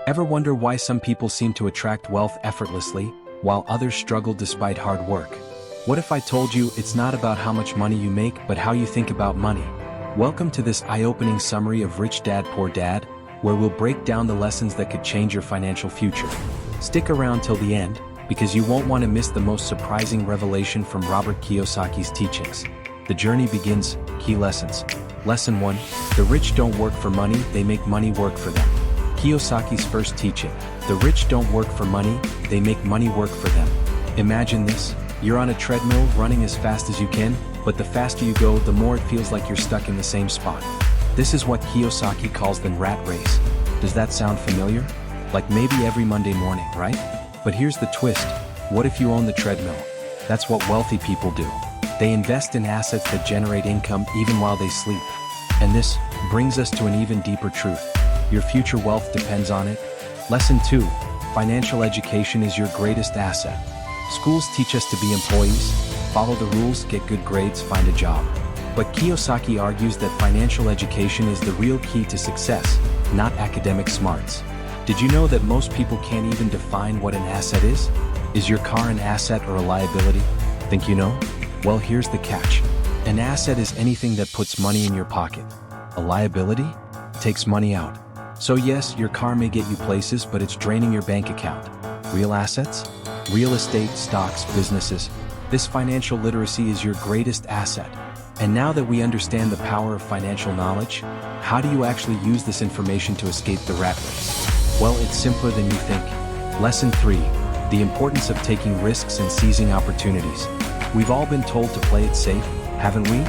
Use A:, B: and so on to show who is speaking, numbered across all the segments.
A: Ever wonder why some people seem to attract wealth effortlessly, while others struggle despite hard work? What if I told you it's not about how much money you make but how you think about money? Welcome to this eye-opening summary of Rich Dad Poor Dad, where we'll break down the lessons that could change your financial future. Stick around till the end, because you won't want to miss the most surprising revelation from Robert Kiyosaki's teachings. The journey begins. Key lessons. Lesson 1. The rich don't work for money, they make money work for them. Kiyosaki's first teaching. The rich don't work for money, they make money work for them. Imagine this. You're on a treadmill running as fast as you can, but the faster you go, the more it feels like you're stuck in the same spot. This is what Kiyosaki calls the rat race. Does that sound familiar? Like maybe every Monday morning, right? But here's the twist. What if you own the treadmill? That's what wealthy people do. They invest in assets that generate income even while they sleep. And this brings us to an even deeper truth. Your future wealth depends on it. Lesson 2. Financial education is your greatest asset. Schools teach us to be employees, follow the rules, get good grades, find a job. But Kiyosaki argues that financial education is the real key to success, not academic smarts. Did you know that most people can't even define what an asset is? Is your car an asset or a liability? Think you know? Well, here's the catch. An asset is anything that puts money in your pocket. A liability takes money out. So yes, your car may get you places, but it's draining your bank account. Real assets? Real estate, stocks, businesses. This financial literacy is your greatest asset. And now that we understand the power of financial knowledge, how do you actually use this information to escape the rat race? Well, it's simpler than you think. Lesson 3. The importance of taking risks and seizing opportunities. We've all been told to play it safe, haven't we?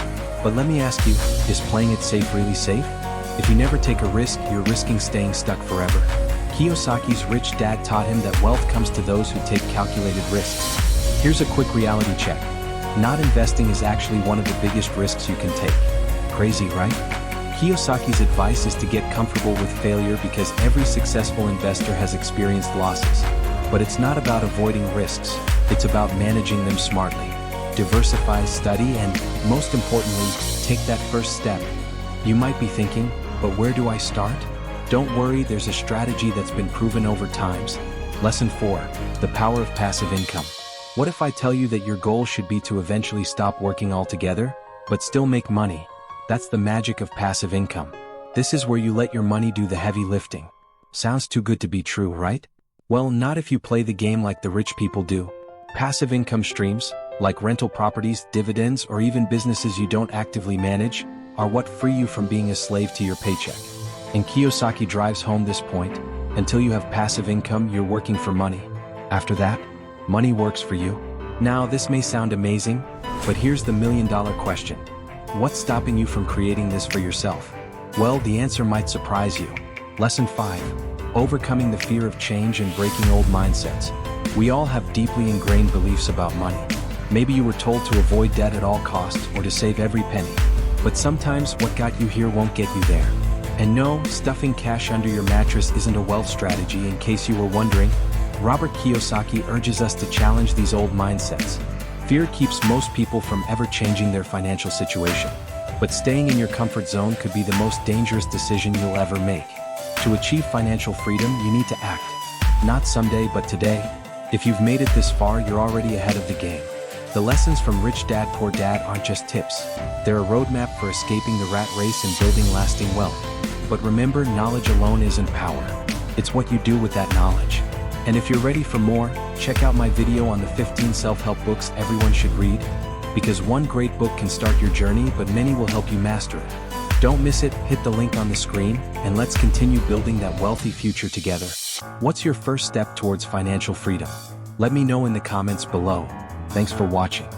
A: But let me ask you, is playing it safe really safe? If you never take a risk, you're risking staying stuck forever. Kiyosaki's rich dad taught him that wealth comes to those who take calculated risks. Here's a quick reality check. Not investing is actually one of the biggest risks you can take. Crazy, right? Kiyosaki's advice is to get comfortable with failure because every successful investor has experienced losses. But it's not about avoiding risks, it's about managing them smartly. Diversify, study, and, most importantly, take that first step. You might be thinking, but where do I start? Don't worry, there's a strategy that's been proven over times. Lesson 4. The power of passive income. What if I tell you that your goal should be to eventually stop working altogether, but still make money? That's the magic of passive income. This is where you let your money do the heavy lifting. Sounds too good to be true, right? Well, not if you play the game like the rich people do. Passive income streams, like rental properties, dividends, or even businesses you don't actively manage, are what free you from being a slave to your paycheck. And Kiyosaki drives home this point. Until you have passive income, you're working for money. After that, money works for you. Now, this may sound amazing, but here's the million-dollar question. What's stopping you from creating this for yourself? Well, the answer might surprise you. Lesson 5. Overcoming the fear of change and breaking old mindsets. We all have deeply ingrained beliefs about money. Maybe you were told to avoid debt at all costs or to save every penny. But sometimes what got you here won't get you there. And no, stuffing cash under your mattress isn't a wealth strategy. In case you were wondering, Robert Kiyosaki urges us to challenge these old mindsets. Fear keeps most people from ever changing their financial situation. But staying in your comfort zone could be the most dangerous decision you'll ever make. To achieve financial freedom, you need to act. Not someday, but today. If you've made it this far, you're already ahead of the game. The lessons from Rich Dad Poor Dad aren't just tips. They're a roadmap for escaping the rat race and building lasting wealth. But remember, knowledge alone isn't power. It's what you do with that knowledge. And if you're ready for more, check out my video on the 15 self-help books everyone should read. Because one great book can start your journey, but many will help you master it. Don't miss it, hit the link on the screen, and let's continue building that wealthy future together. What's your first step towards financial freedom? Let me know in the comments below. Thanks for watching.